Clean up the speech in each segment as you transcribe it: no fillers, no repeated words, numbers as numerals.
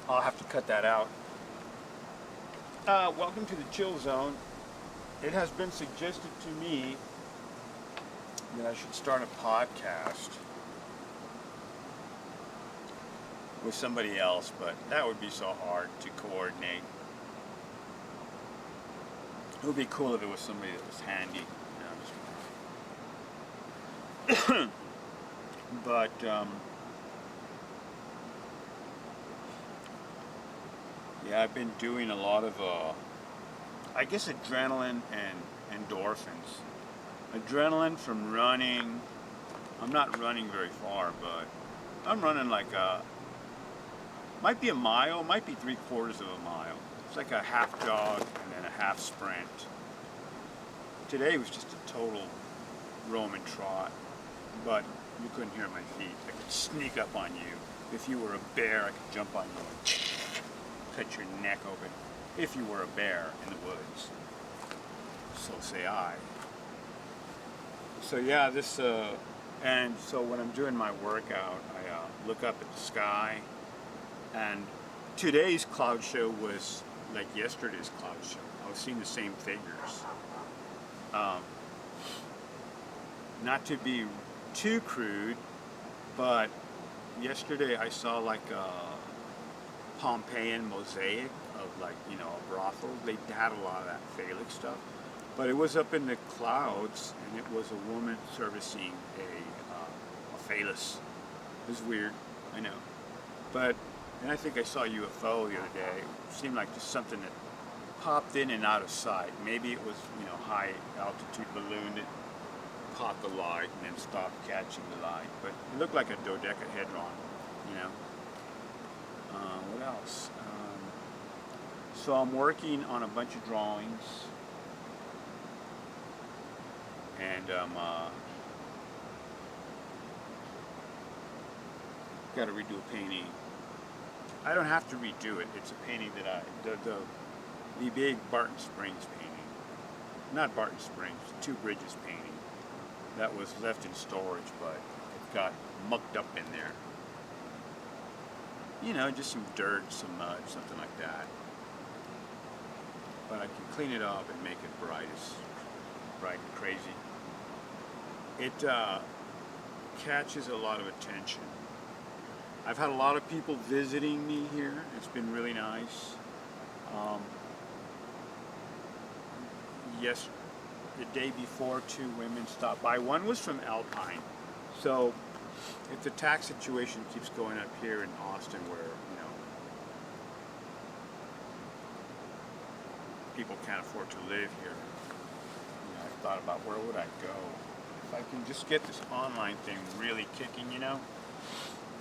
I'll have to cut that out. Welcome to the chill zone. It has been suggested to me that I should start a podcast with somebody else, but that would be so hard to coordinate. It would be cool if it was somebody that was handy. But yeah, I've been doing a lot of, I guess, adrenaline and endorphins. Adrenaline from running. I'm not running very far, but I'm running like might be a mile, might be 3/4 of a mile. It's like a half jog and then a half sprint. Today was just a total Roman trot, but you couldn't hear my feet. I could sneak up on you. If you were a bear, I could jump on you and cut your neck open. If you were a bear in the woods. So say I. So yeah, and so when I'm doing my workout, I look up at the sky, and today's cloud show was like yesterday's cloud show. I was seeing the same figures. Not to be too crude, but yesterday I saw like a Pompeian mosaic of like, a brothel. They had a lot of that phallic stuff. But it was up in the clouds, and it was a woman servicing a phallus. It was weird, I know. But, and I think I saw a UFO the other day. It seemed like just something that popped in and out of sight. Maybe it was, high altitude balloon that caught the light and then stopped catching the light. But it looked like a dodecahedron, What else? So I'm working on a bunch of drawings. And got to redo a painting. I don't have to redo it. It's a painting that the big Barton Springs painting. Not Barton Springs, Two Bridges painting. That was left in storage, but it got mucked up in there. Just some dirt, some mud, something like that. But I can clean it up and make it bright and crazy. It catches a lot of attention. I've had a lot of people visiting me here. It's been really nice. Yes, the day before, 2 women stopped by. One was from Alpine. So if the tax situation keeps going up here in Austin, where people can't afford to live here, I thought about where would I go. If I can just get this online thing really kicking,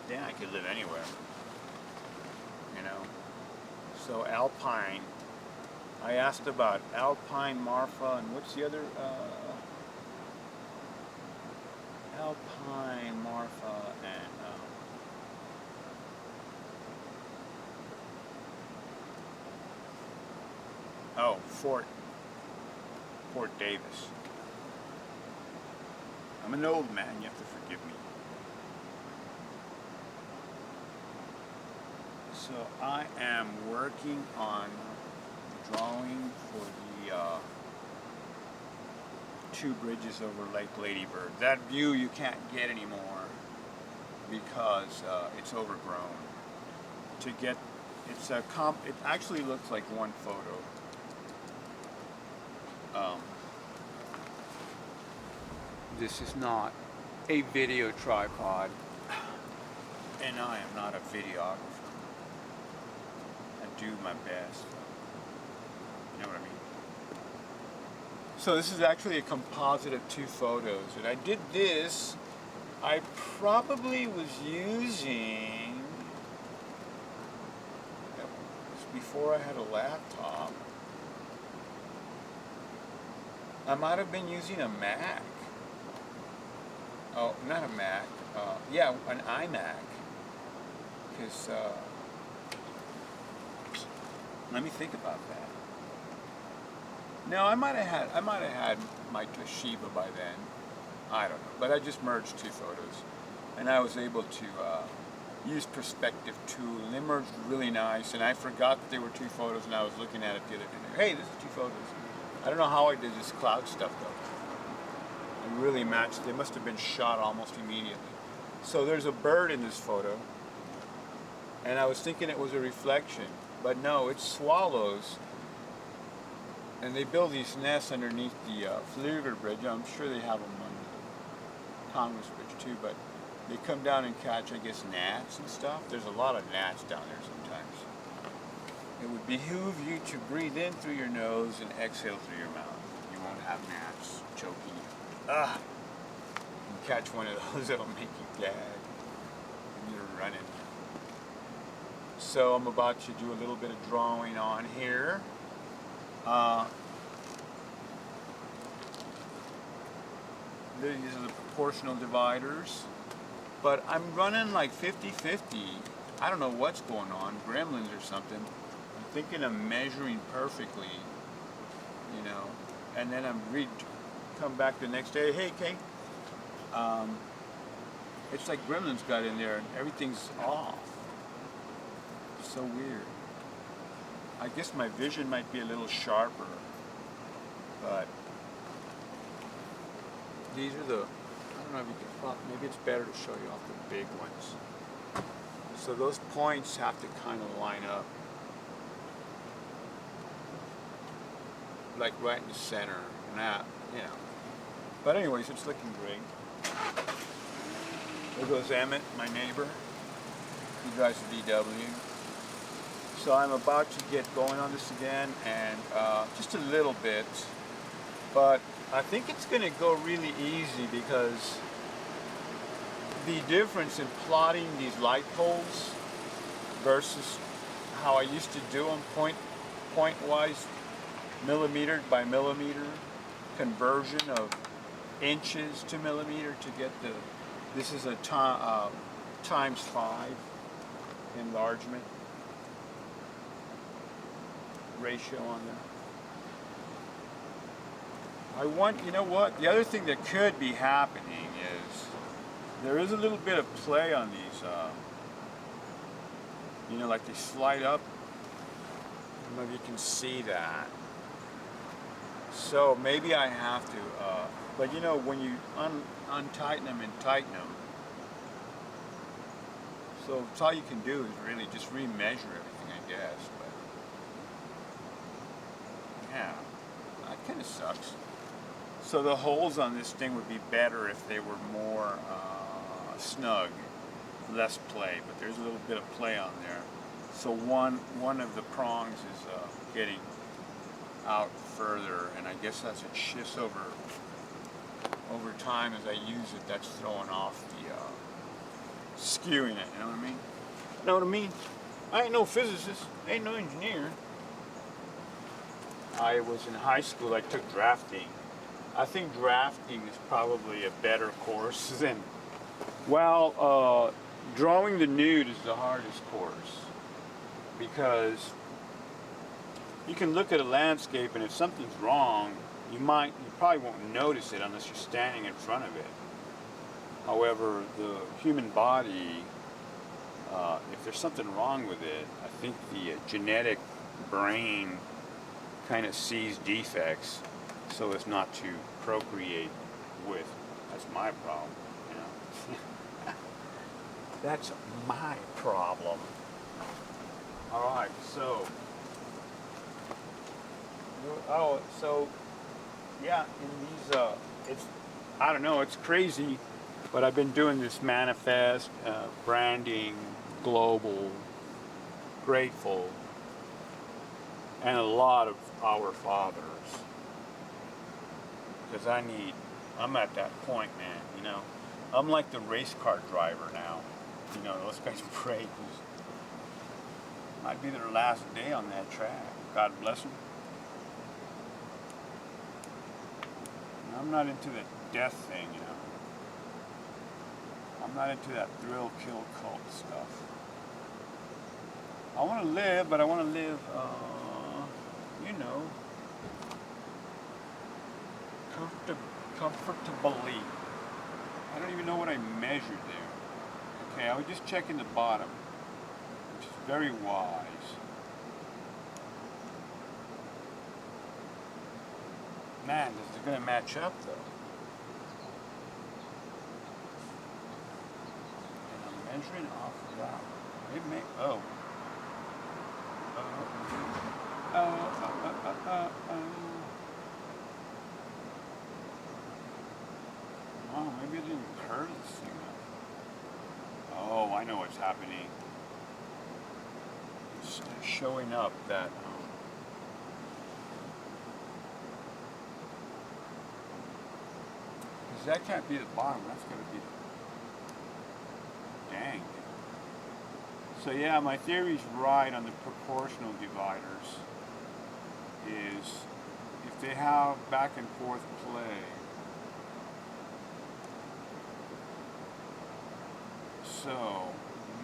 then I could live anywhere. So Alpine, I asked about Alpine, Marfa, and what's the other? Alpine, Marfa, and Fort Davis. I'm an old man, you have to forgive me. So I am working on drawing for the 2 bridges over Lake Ladybird. That view you can't get anymore because it's overgrown. It actually looks like one photo. This is not a video tripod, and I am not a videographer. I do my best. You know what I mean? So this is actually a composite of 2 photos, and I did this. I probably was using, it was before I had a laptop. I might have been using a Mac. Oh, not a Mac. Yeah, an iMac. Because let me think about that. No, I might have had my Toshiba by then. I don't know, but I just merged 2 photos, and I was able to use perspective tool, and they merged really nice. And I forgot that there were 2 photos, and I was looking at it the other day. Hey, this is 2 photos. I don't know how I did this cloud stuff though. It really matched. They must have been shot almost immediately. So there's a bird in this photo, and I was thinking it was a reflection, but no, it's swallows. And they build these nests underneath the Flüger Bridge. I'm sure they have them on the Congress Bridge too, but they come down and catch, I guess, gnats and stuff. There's a lot of gnats down there sometimes. It would behoove you to breathe in through your nose and exhale through your mouth. You won't have gnats choking you. Ah! You catch one of those, it'll make you gag. And you're running. So I'm about to do a little bit of drawing on here. These are the proportional dividers, but I'm running like 50-50. I don't know what's going on, gremlins or something. I'm thinking I'm measuring perfectly, you know, and then come back the next day, hey Kate, it's like gremlins got in there and everything's off. So weird. I guess my vision might be a little sharper, but these are the, I don't know if you can, well, maybe it's better to show you off the big ones. So those points have to kind of line up, like right in the center, and that, you know. But anyways, it's looking great. There goes Emmett, my neighbor. He drives a VW. So I'm about to get going on this again, and just a little bit, but I think it's going to go really easy because the difference in plotting these light poles versus how I used to do them point-wise, millimeter by millimeter conversion of inches to millimeter to get the, this is a times 5 enlargement ratio on there. I want, you know what, the other thing that could be happening is there is a little bit of play on these, you know, like they slide up. I don't know if you can see that. So maybe I have to, but you know, when you untighten them and tighten them, so it's all you can do is really just remeasure everything, I guess. But yeah, that kind of sucks. So the holes on this thing would be better if they were more snug, less play, but there's a little bit of play on there. So one of the prongs is getting out further, and I guess as it shifts over time as I use it, that's throwing off the, skewing it, you know what I mean? Know what I mean? I ain't no physicist, ain't no engineer. I was in high school, I took drafting. I think drafting is probably a better course than, well, drawing the nude is the hardest course, because you can look at a landscape and if something's wrong, you probably won't notice it unless you're standing in front of it. However, the human body, if there's something wrong with it, I think the genetic brain kind of sees defects so as not to procreate with. That's my problem, you know. That's my problem. All right, so, yeah, in these, I don't know, it's crazy, but I've been doing this manifest, branding, global, grateful, and a lot of our fathers. Because I'm at that point, man, you know. I'm like the race car driver now. You know, those guys pray, 'cause might be their last day on that track. God bless them. And I'm not into the death thing, you know. I'm not into that thrill, kill, cult stuff. I want to live, but I want to live, you know, comfortably. I don't even know what I measured there. Okay, I was just checking the bottom, which is very wise. Man, this is going to match up though. And I'm measuring off of that. It may, oh. Oh, maybe I didn't curve this thing up. Oh, I know what's happening. It's showing up that because that can't be the bottom, that's going to be the, dang. So yeah, my theory's right on the proportional dividers. Is if they have back and forth play, so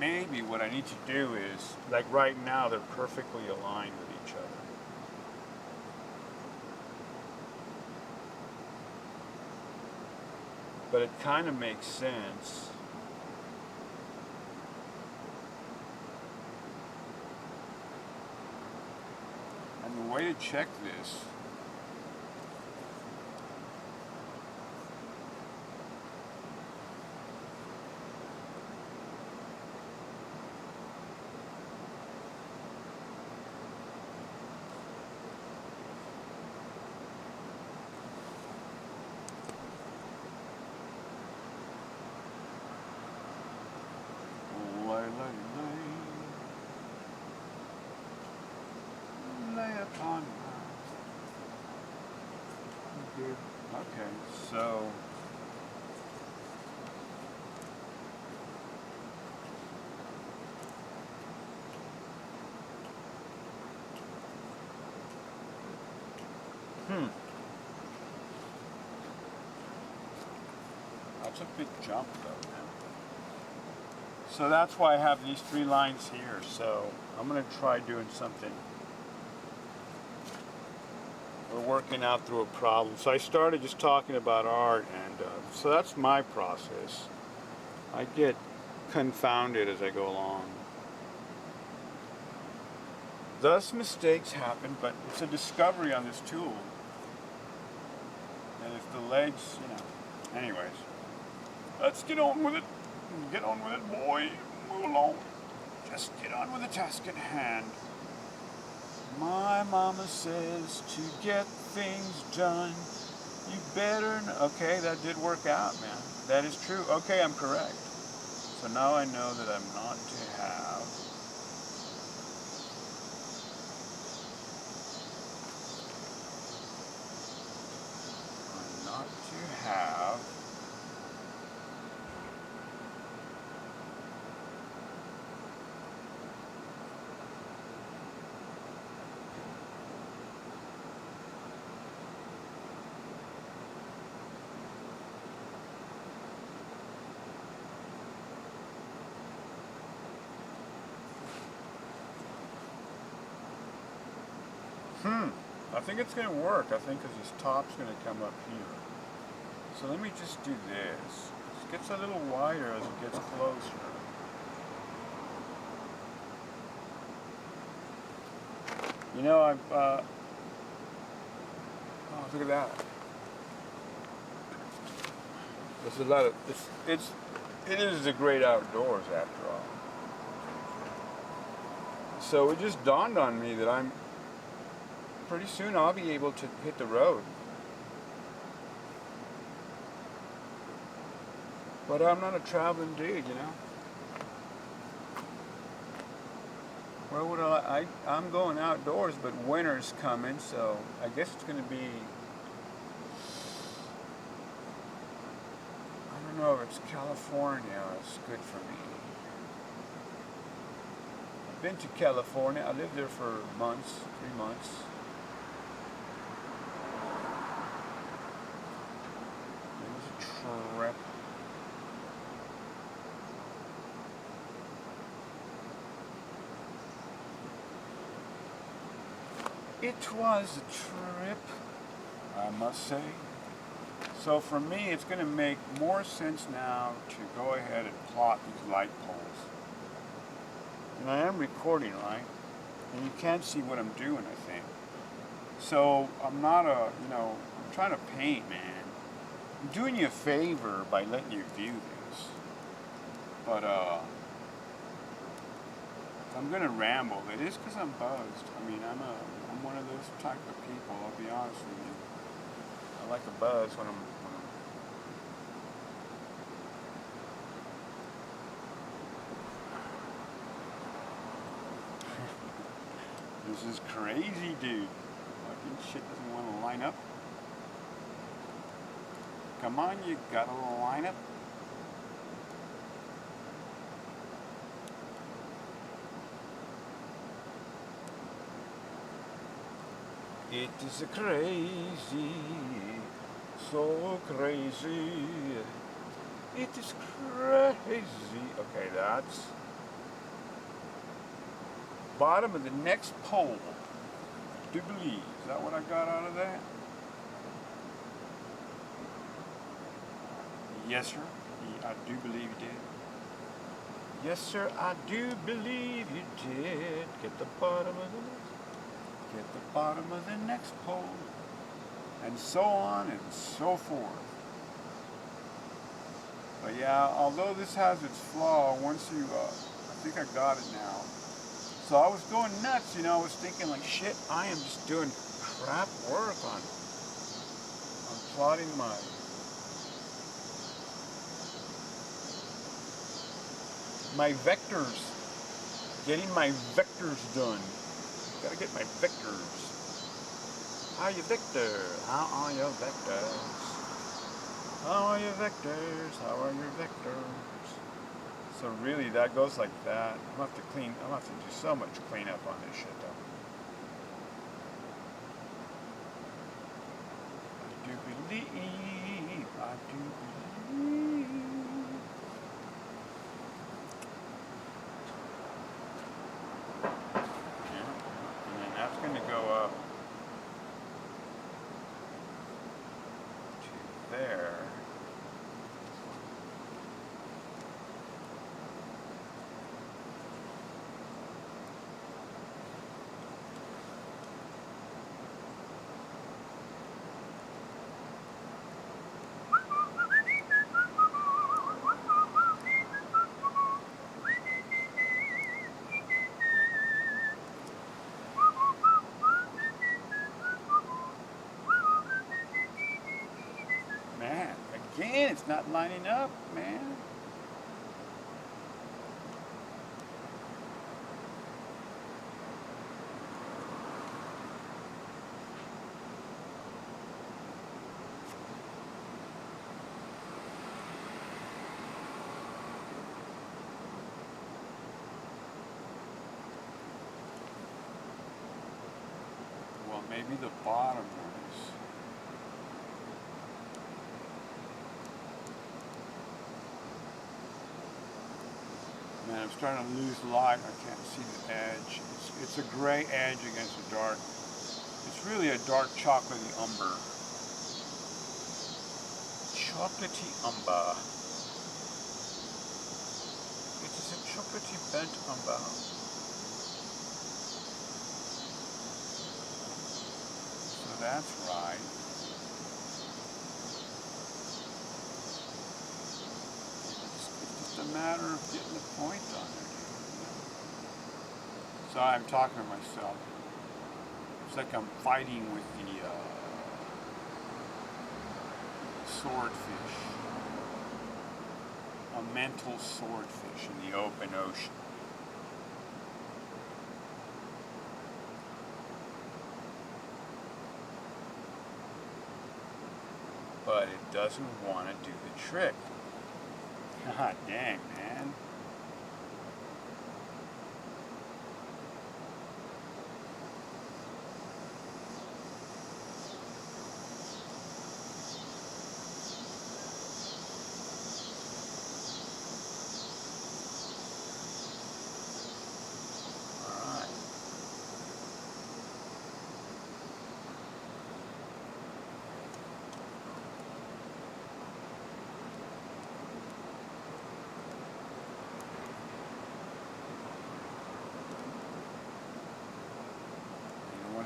maybe what I need to do is, like right now they're perfectly aligned with each other. But it kind of makes sense. And the way to check this lay upon good. Okay, so that's a big jump though. So that's why I have these 3 lines here. So I'm going to try doing something. We're working out through a problem. So I started just talking about art, and so that's my process. I get confounded as I go along. Thus mistakes happen, but it's a discovery on this tool. And if the legs, you know. Anyways, let's get on with it. Get on with it, boy. Move along. Just get on with the task at hand. My mama says to get things done, you better. Okay, that did work out, man. That is true. Okay, I'm correct. So now I know that I'm not to have. I'm not to have. I think it's going to work. I think because this top's going to come up here. So let me just do this. It gets a little wider as it gets closer. You know, I've, oh, look at that. There's a lot of, it is the great outdoors after all. So it just dawned on me that pretty soon I'll be able to hit the road. But I'm not a traveling dude, you know. Where would I'm going outdoors, but winter's coming, so I guess it's going to be, I don't know if it's California, it's good for me. I've been to California, I lived there for months, 3 months. Trip. It was a trip, I must say. So for me, it's going to make more sense now to go ahead and plot these light poles. And I am recording, right? And you can't see what I'm doing, I think. So I'm not I'm trying to paint, man. I'm doing you a favor by letting you view this. But if I'm gonna ramble, it is because I'm buzzed. I mean, I'm one of those type of people, I'll be honest with you. I like a buzz when I'm This is crazy, dude. Fucking shit doesn't want to line up. Come on, you gotta line up. It is crazy, so crazy. It is crazy. Okay, that's bottom of the next pole. I do believe. Is that what I got out of that? Yes, sir. I do believe you did. Yes, sir. I do believe you did. Get the bottom of the next. Get the bottom of the next pole. And so on and so forth. But yeah, although this has its flaw, once you, I think I got it now. So I was going nuts, I was thinking like, shit, I am just doing crap work on plotting my vectors, getting my vectors done. Gotta get my vectors. How are you, Victor? How are your vectors? How are your vectors? How are your vectors? So really, that goes like that. I'm gonna have to do so much cleanup on this shit, though. I do believe. Yeah. And then that's gonna go up to there. Man, again, it's not lining up, man. Well, maybe the bottom is. Man, I'm starting to lose light. I can't see the edge. It's a gray edge against a dark. It's really a dark chocolatey umber. Chocolatey umber. It is a chocolatey bent umber. So that's right. It's a matter of getting the point on there, dude. So I'm talking to myself. It's like I'm fighting with the swordfish. A mental swordfish in the open ocean. But it doesn't want to do the trick. God dang, man.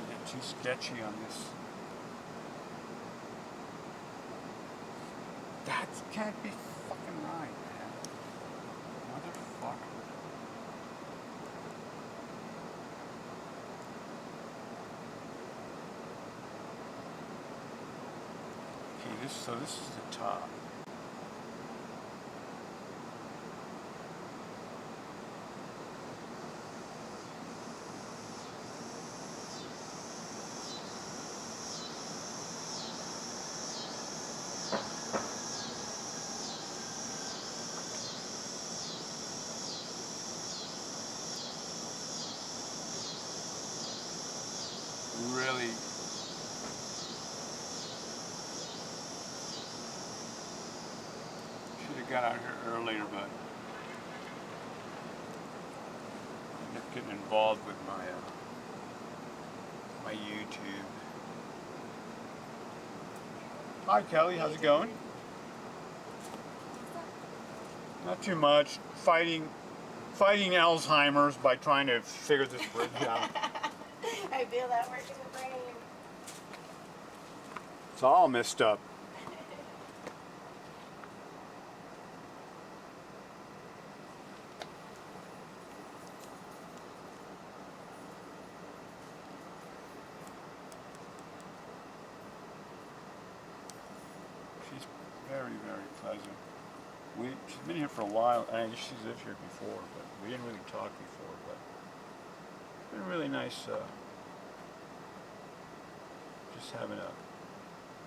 want to get too sketchy on this. That can't be fucking right, man. Motherfucker. Okay, so this is the top. Really should have got out here earlier, but I ended up getting involved with my my YouTube. Hi Kelly, how's it going? Not too much. Fighting Alzheimer's by trying to figure this bridge out. I feel that work in the brain. It's all messed up. She's very, very pleasant. She's been here for a while. I guess she's lived here before, but we didn't really talk before. But it's been really nice. Just having a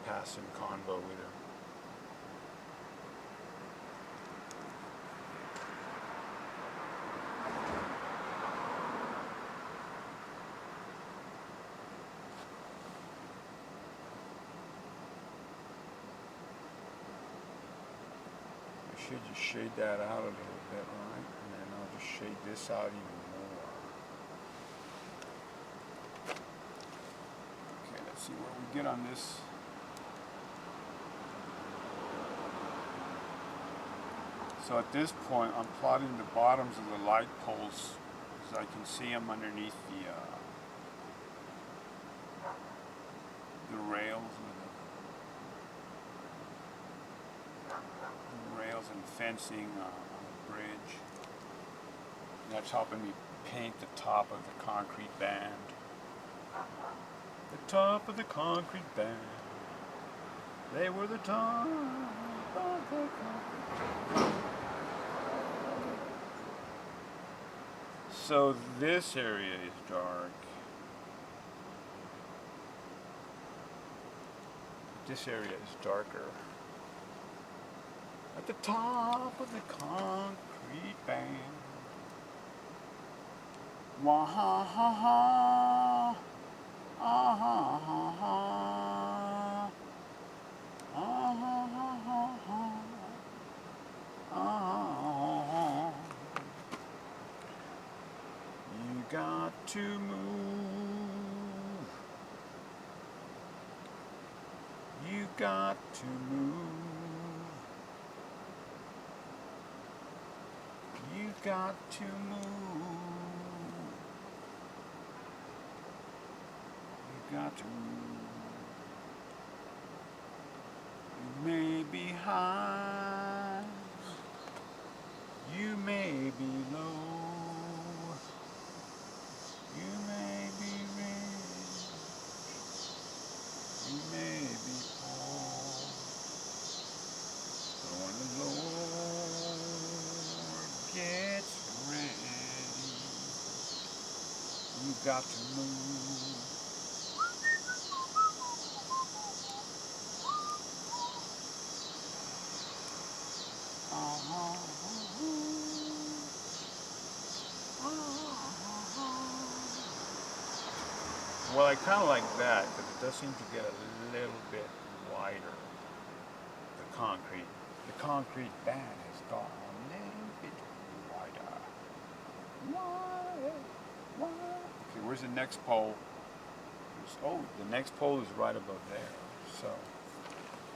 passing convo with her. I should just shade that out a little bit, right? And then I'll just shade this out even more. Okay, let's see where we get on this. So at this point, I'm plotting the bottoms of the light poles so I can see them underneath the rails and fencing on the bridge. And that's helping me paint the top of the concrete band. The top of the concrete band. They were the top of the concrete. So this area is dark. This area is darker. At the top of the concrete band. Wah ha ha ha. Ah ha ha ha. Ah ha ha ha ha. Ah ha ha. You got to move. You got to move. You got to move. You got to move. You may be high. You may be low. You may be rich. You may be poor. But when the Lord gets ready, you got to move. Well, I kind of like that, but it does seem to get a little bit wider. The concrete band has gone a little bit wider. Okay, where's the next pole? Oh, the next pole is right above there. So,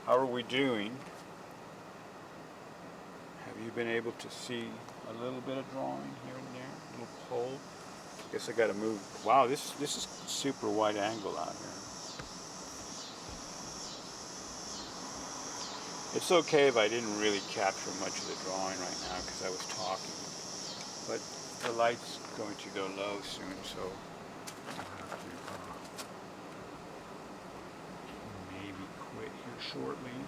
how are we doing? Have you been able to see a little bit of drawing here and there? A little pole? Guess I gotta move. Wow, this is super wide angle out here. It's okay if I didn't really capture much of the drawing right now because I was talking. But the light's going to go low soon, so I'll have to maybe quit here shortly.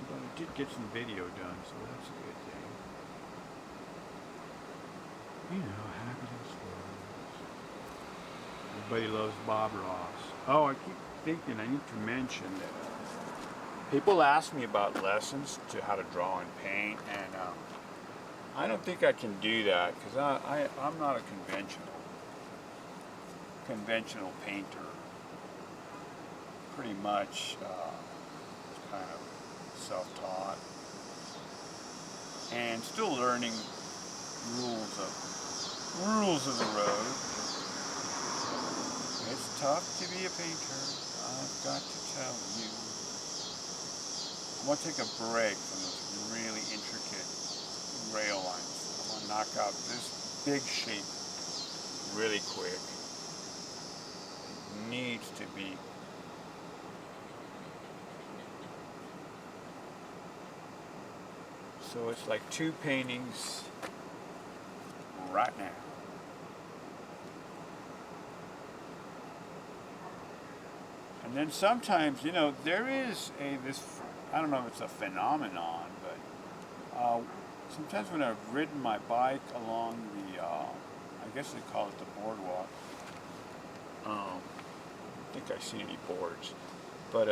But I did get some video done, so that's a good thing. You know, happiness works. Everybody loves Bob Ross. Oh, I keep thinking I need to mention that people ask me about lessons to how to draw and paint, and I don't think I can do that because I'm not a conventional painter. Pretty much kind of self-taught and still learning rules of the road. It's tough to be a painter, I've got to tell you. I want to take a break from those really intricate rail lines. I want to knock out this big shape really quick. It needs to be so it's like 2 paintings right now. And then sometimes, you know, there is this, I don't know if it's a phenomenon, but sometimes when I've ridden my bike along the, I guess they call it the boardwalk. I don't think I see any boards, but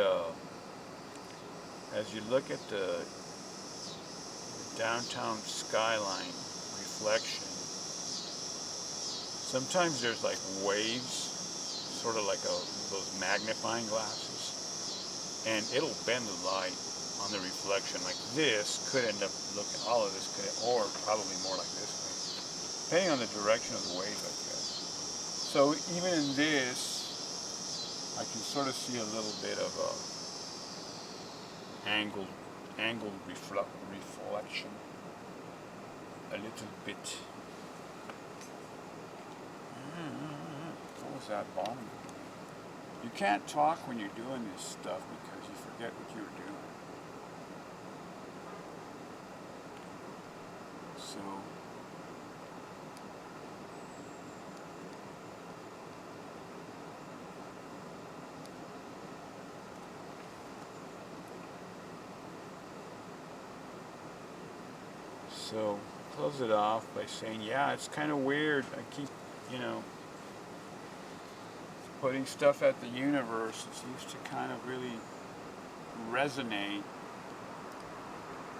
as you look at the downtown skyline reflection, sometimes there's like waves, sort of like those magnifying glasses, and it'll bend the light on the reflection. Like this could end up looking, all of this could, or probably more like this way, depending on the direction of the wave, I guess. So even in this, I can sort of see a little bit of a angled reflection, a little bit. What was that bottom? You can't talk when you're doing this stuff because you forget what you were doing. So close it off by saying, yeah, it's kind of weird. I keep, you know, putting stuff at the universe. It seems to kind of really resonate.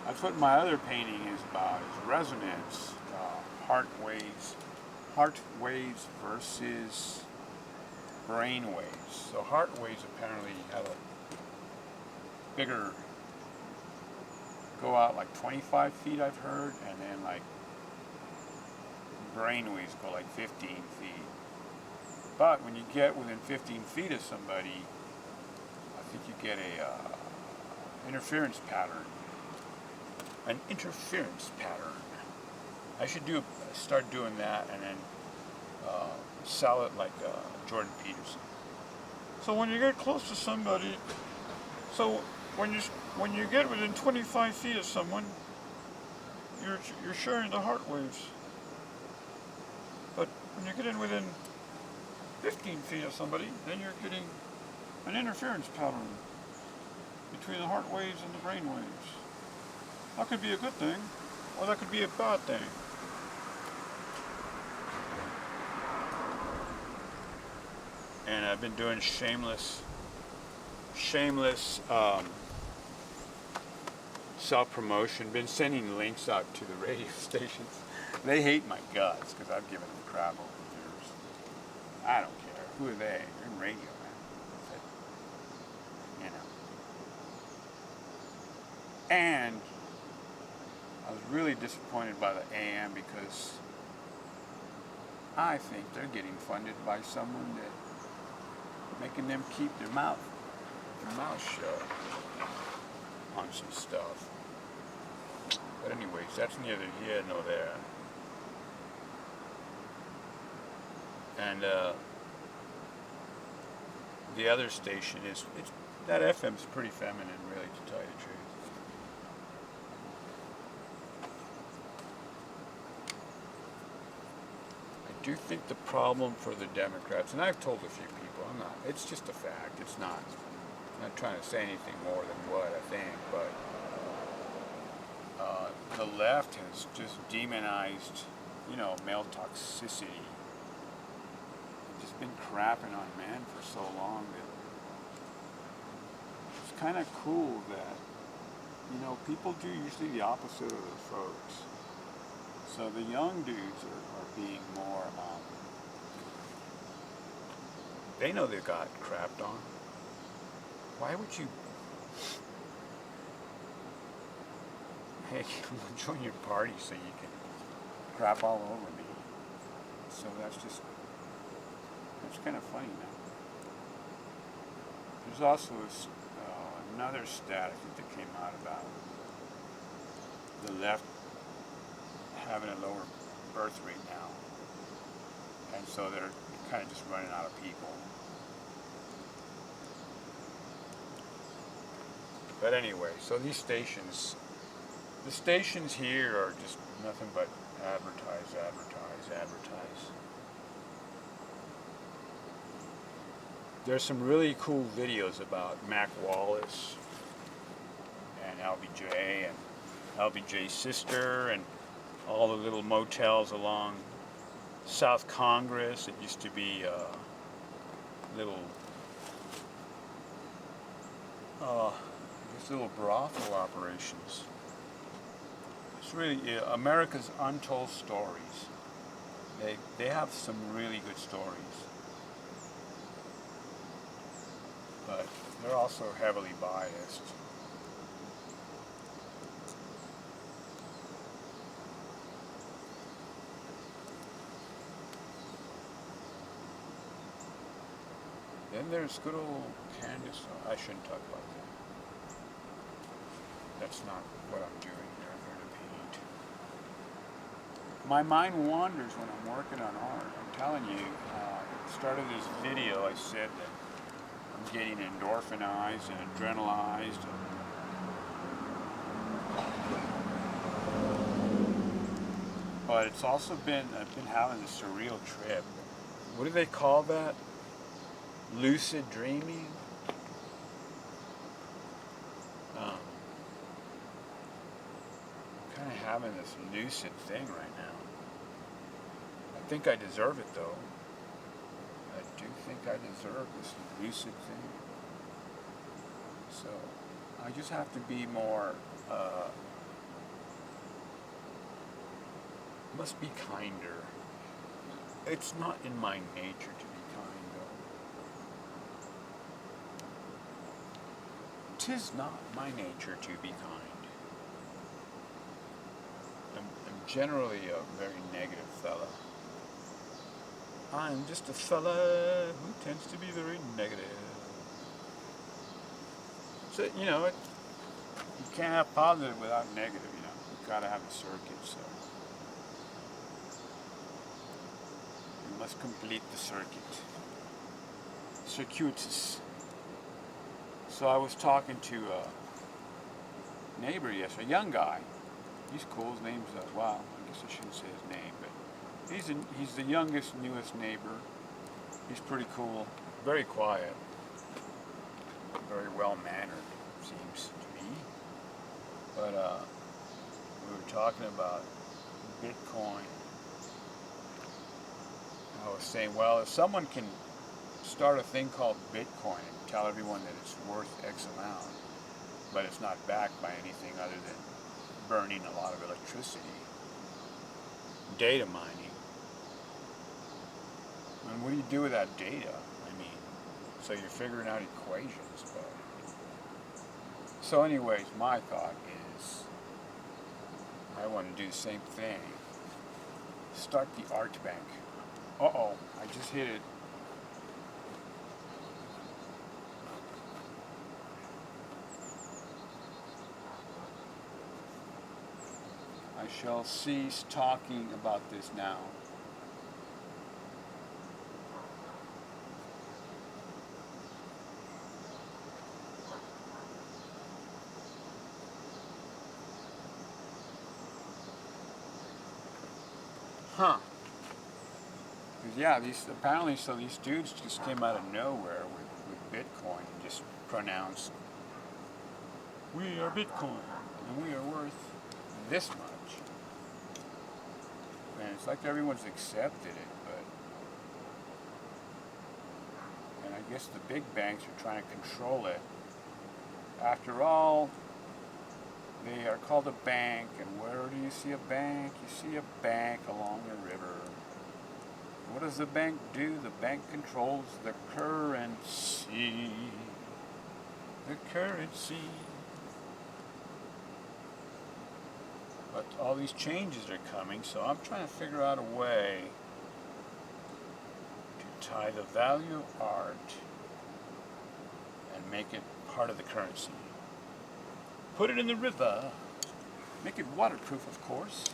That's what my other painting is about, is resonance. Heart waves versus brain waves. So heart waves apparently have a bigger, go out like 25 feet, I've heard, and then like brain waves go like 15 feet. But when you get within 15 feet of somebody, I think you get a interference pattern. An interference pattern. I should start doing that and then sell it like Jordan Peterson. So when you get close to somebody, so when you get within 25 feet of someone, you're sharing the heart waves. But when you get in within 15 feet of somebody, then you're getting an interference pattern between the heart waves and the brain waves. That could be a good thing, or that could be a bad thing. And I've been doing shameless self-promotion, been sending links out to the radio stations. They hate my guts because I've given them crap over the years. I don't care. Who are they? They're in radio, man. You know. And I was really disappointed by the AM because I think they're getting funded by someone that making them keep their mouth shut on some stuff. But anyways, that's neither here nor there. And the other station is, that FM's pretty feminine, really, to tell you the truth. I do think the problem for the Democrats, and I've told a few people, it's just a fact, I'm not trying to say anything more than what I think, but the left has just demonized, male toxicity. They've just been crapping on men for so long that it's kind of cool that, people do usually the opposite of the folks. So the young dudes are being more, they know they got crapped on. Why would you, hey, join your party so you can crap all over me? So that's kind of funny now. There's also another stat, I think, that came out about the left having a lower birth rate now, and so they're kind of just running out of people. But anyway, so these stations, the stations here are just nothing but advertise, advertise, advertise. There's some really cool videos about Mac Wallace and LBJ and LBJ's sister and all the little motels along South Congress. It used to be little brothel operations. It's really America's untold stories. They have some really good stories, but they're also heavily biased. Then there's good old Candace. I shouldn't talk about that. That's not what I'm doing here. I'm here to paint. My mind wanders when I'm working on art. I'm telling you, at the start of this video, I said that I'm getting endorphinized and adrenalized. But it's also I've been having a surreal trip. What do they call that? Lucid dreaming? I'm kind of having this lucid thing right now. I think I deserve it, though. I do think I deserve this lucid thing. So I just have to be more, must be kinder. It's not in my nature to be kind, though. 'Tis not my nature to be kind. I'm generally a very negative fella. I'm just a fella who tends to be very negative. So, you can't have positive without negative, You've got to have a circuit, so. You must complete the circuit. Circuitous. So I was talking to a neighbor yesterday, a young guy. He's cool. His name's, well, I guess I shouldn't say his name, but he's the youngest, newest neighbor. He's pretty cool. Very quiet. Very well-mannered, seems to me. But we were talking about Bitcoin. I was saying, well, if someone can start a thing called Bitcoin and tell everyone that it's worth X amount, but it's not backed by anything other than burning a lot of electricity, data mining. And what do you do with that data? So you're figuring out equations, but. So anyways, my thought is, I want to do the same thing. Start the art bank. Uh-oh, I just hit it. I shall cease talking about this now. Huh. 'Cause yeah, apparently these dudes just came out of nowhere with Bitcoin and just pronounced, we are Bitcoin and we are worth this much. And it's like everyone's accepted it, but and I guess the big banks are trying to control it. After all, they are called a bank, and where do you see a bank? You see a bank along the river. What does the bank do? The bank controls the currency. The currency. But all these changes are coming, so I'm trying to figure out a way to tie the value of art and make it part of the currency. Put it in the river. Make it waterproof, of course.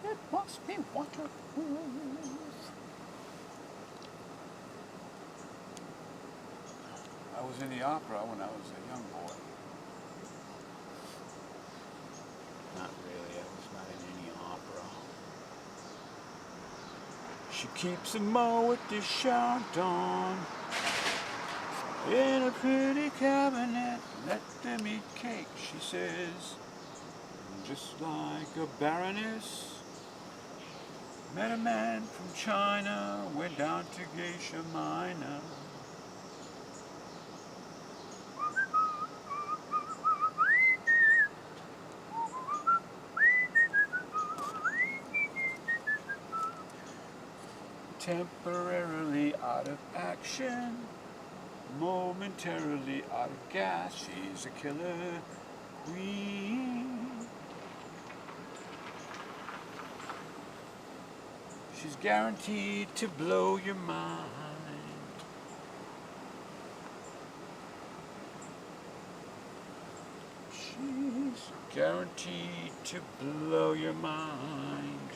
It must be waterproof. I was in the opera when I was a young boy. Not really, I was not in any opera. She keeps a moe at the Chardon in a pretty cabinet. Let them eat cake, she says. Just like a baroness. Met a man from China, went down to Geisha Minor. Temporarily out of action, momentarily out of gas. She's a killer queen. She's guaranteed to blow your mind. She's guaranteed to blow your mind.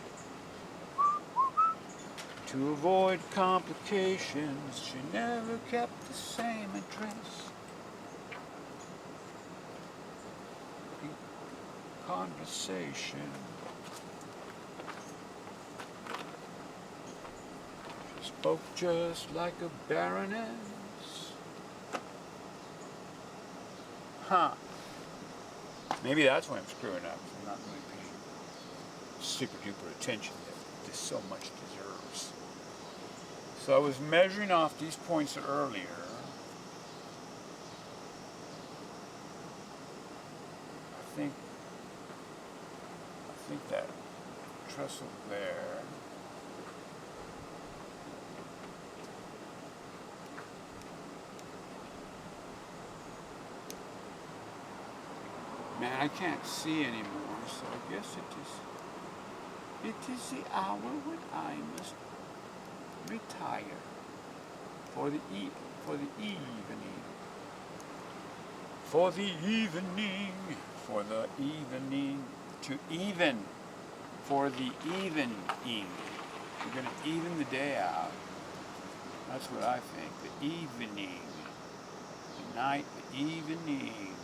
To avoid complications, she never kept the same address. In conversation, she spoke just like a baroness. Huh. Maybe that's why I'm screwing up. I'm not really paying super duper attention that this so much deserves. So I was measuring off these points earlier. I think that trestle there. Man, I can't see anymore, so I guess it is the hour when I must retire for the evening, for the evening, to even, for the evening. We're gonna even the day out. That's what I think. The evening, the night, the evening.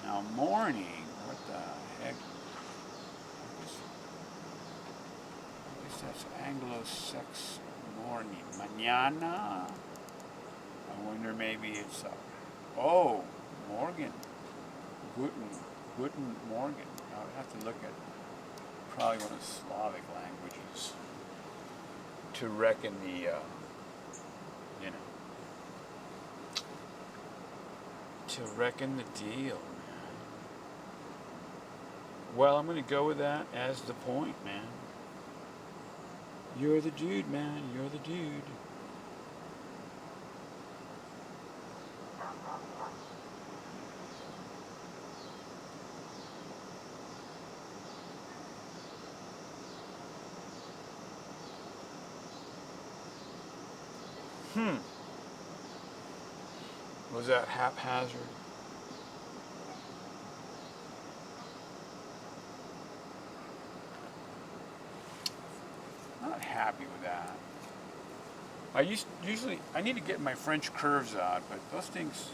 Now morning, what the heck? I guess that's Anglo-Saxon morning. Mañana. I wonder maybe it's Morgan. Guten Morgen. I would have to look at probably one of the Slavic languages to reckon the, to reckon the deal. Well, I'm going to go with that as the point, man. You're the dude, man. You're the dude. Was that haphazard? Not happy with that. I need to get my French curves out, but those things,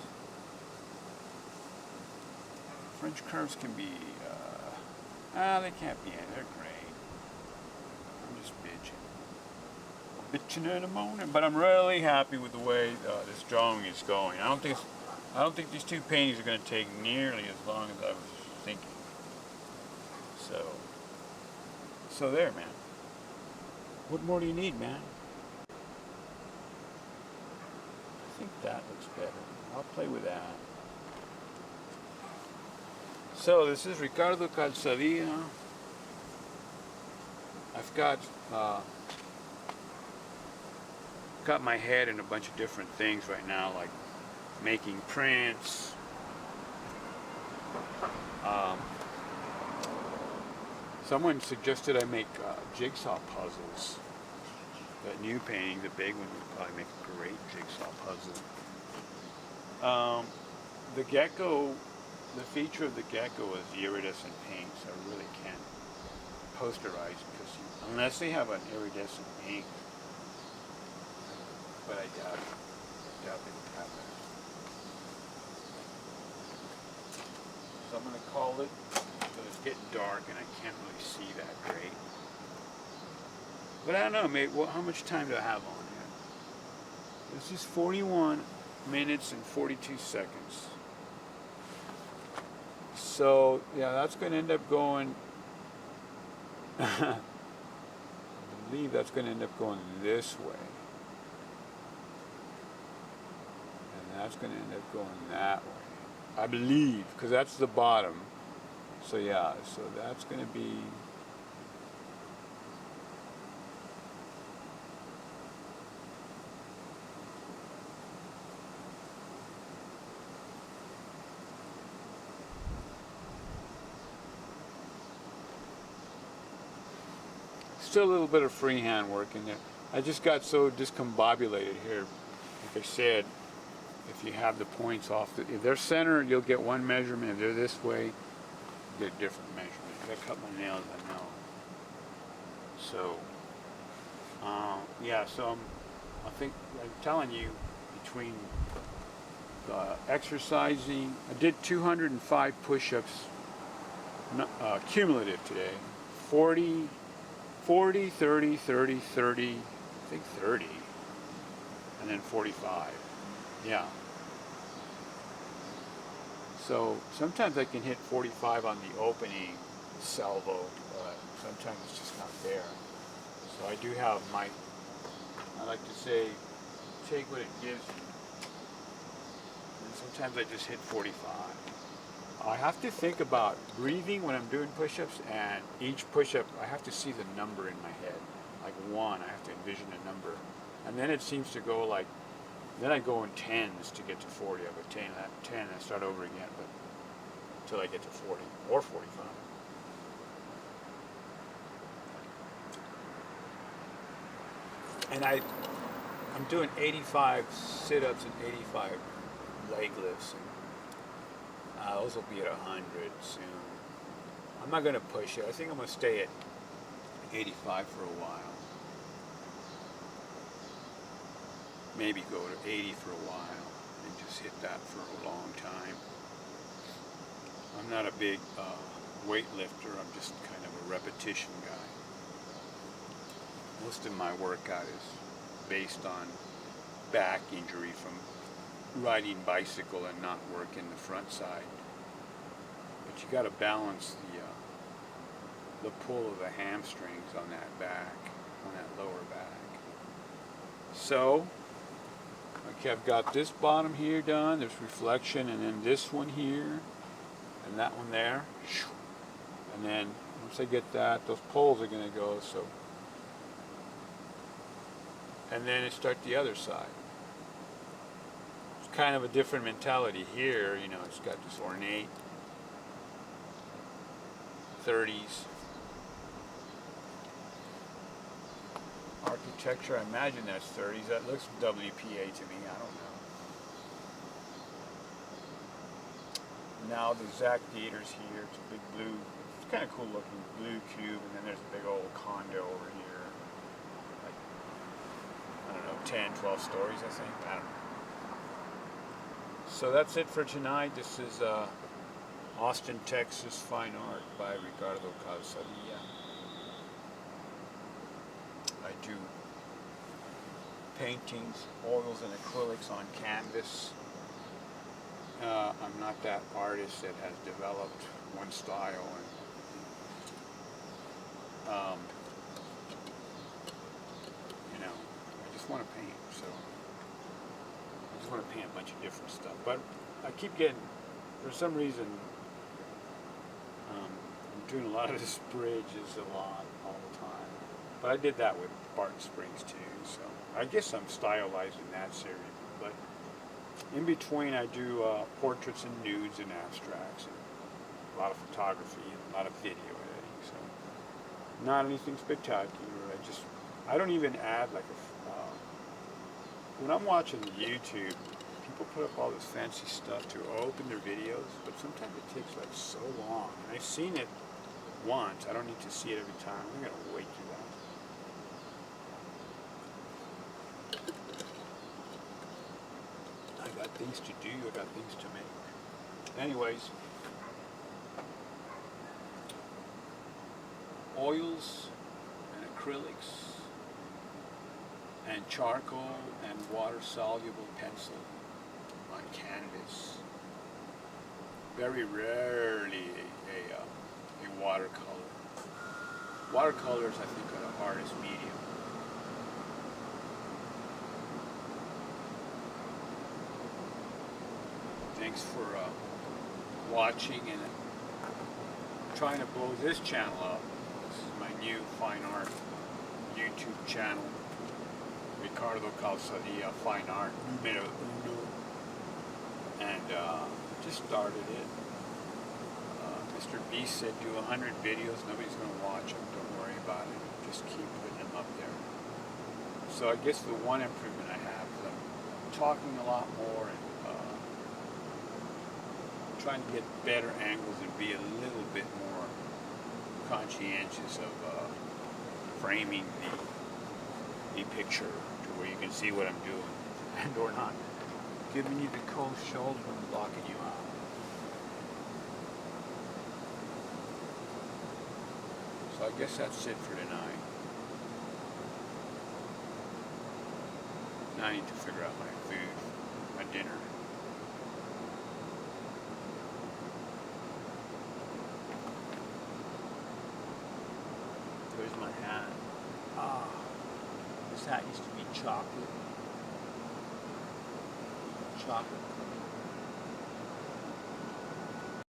French curves can be Ah, they can't be in. They're great. I'm just bitching and a moaning. But I'm really happy with the way this drawing is going. I don't think these two paintings are going to take nearly as long as I was thinking. So there, man. What more do you need, man? I think that looks better. I'll play with that. So this is Ricardo Calzadilla. I've got my head in a bunch of different things right now, like making prints. Someone suggested I make jigsaw puzzles. That new painting, the big one, would probably make a great jigsaw puzzle. The gecko, the feature of the gecko is the iridescent paint, so I really can't posterize because unless they have an iridescent ink, but I doubt they would have that. So I'm going to call it, because it's getting dark and I can't really see that great. But I don't know, maybe, how much time do I have on here? This is 41 minutes and 42 seconds. So, yeah, that's going to end up going, I believe that's going to end up going this way. And that's going to end up going that way. I believe, because that's the bottom. So yeah, so that's going to be still a little bit of freehand work in there. I just got so discombobulated here. Like I said, if you have the points off, if they're centered, you'll get one measurement. If they're this way, you get a different measurement. I cut my nails, I know. So, yeah, so I think I'm telling you, between exercising, I did 205 push-ups cumulative today. 40, 30, 30, 30, I think 30, and then 45. Yeah. So sometimes I can hit 45 on the opening salvo, but sometimes it's just not there. So I do have I like to say, take what it gives you. And sometimes I just hit 45. I have to think about breathing when I'm doing push-ups, and each push-up, I have to see the number in my head. Like 1, I have to envision a number. And then it seems to go like, then I go in tens to get to 40. I go 10, and I start over again, but until I get to 40 or 45. And I'm doing 85 sit-ups and 85 leg lifts. And those will be at 100 soon. I'm not going to push it. I think I'm going to stay at 85 for a while. Maybe go to 80 for a while and just hit that for a long time. I'm not a big weightlifter. I'm just kind of a repetition guy. Most of my workout is based on back injury from riding bicycle and not working the front side. But you got to balance the pull of the hamstrings on that back, on that lower back. So, okay, I've got this bottom here done. There's reflection, and then this one here, and that one there. And then once I get that, those poles are going to go. So, and then it start the other side. It's kind of a different mentality here. You know, it's got this ornate 30s architecture. I imagine that's 30s. That looks WPA to me. I don't know. Now the Zach Theater's here. It's a big blue, it's kind of cool looking blue cube, and then there's a big old condo over here. Like, I don't know, 10, 12 stories, I think. I don't know. So that's it for tonight. This is Austin, Texas, Fine Art by Ricardo Calzadilla. I do paintings, oils, and acrylics on canvas. I'm not that artist that has developed one style, and you know, I just want to paint. So I just want to paint a bunch of different stuff. But I keep getting, for some reason, I'm doing a lot of this bridges a lot all the time. But I did that with Barton Springs too. So I guess I'm stylizing that series. But in between, I do portraits and nudes and abstracts, and a lot of photography and a lot of video editing. So not anything spectacular. I don't even add like when I'm watching YouTube, people put up all this fancy stuff to open their videos, but sometimes it takes like so long. And I've seen it once. I don't need to see it every time. I'm gonna wait for that. I got things to do. I got things to make. Anyways, oils and acrylics and charcoal and water-soluble pencil on canvas. Very rarely a watercolor. Watercolors, I think, are the hardest medium. Thanks for watching and trying to blow this channel up. This is my new fine art YouTube channel. Ricardo Calzadilla, Fine Art, numero uno. And just started it. Mr. B said do 100 videos. Nobody's going to watch them. Don't worry about it. Just keep putting them up there. So I guess the one improvement I have is I'm talking a lot more and trying to get better angles and be a little bit more conscientious of framing the picture to where you can see what I'm doing and or not giving you the cold shoulder and blocking you out. So I guess that's it for tonight. Now I need to figure out my food, my dinner. There's my hat. This hat used to be chocolate. Chocolate.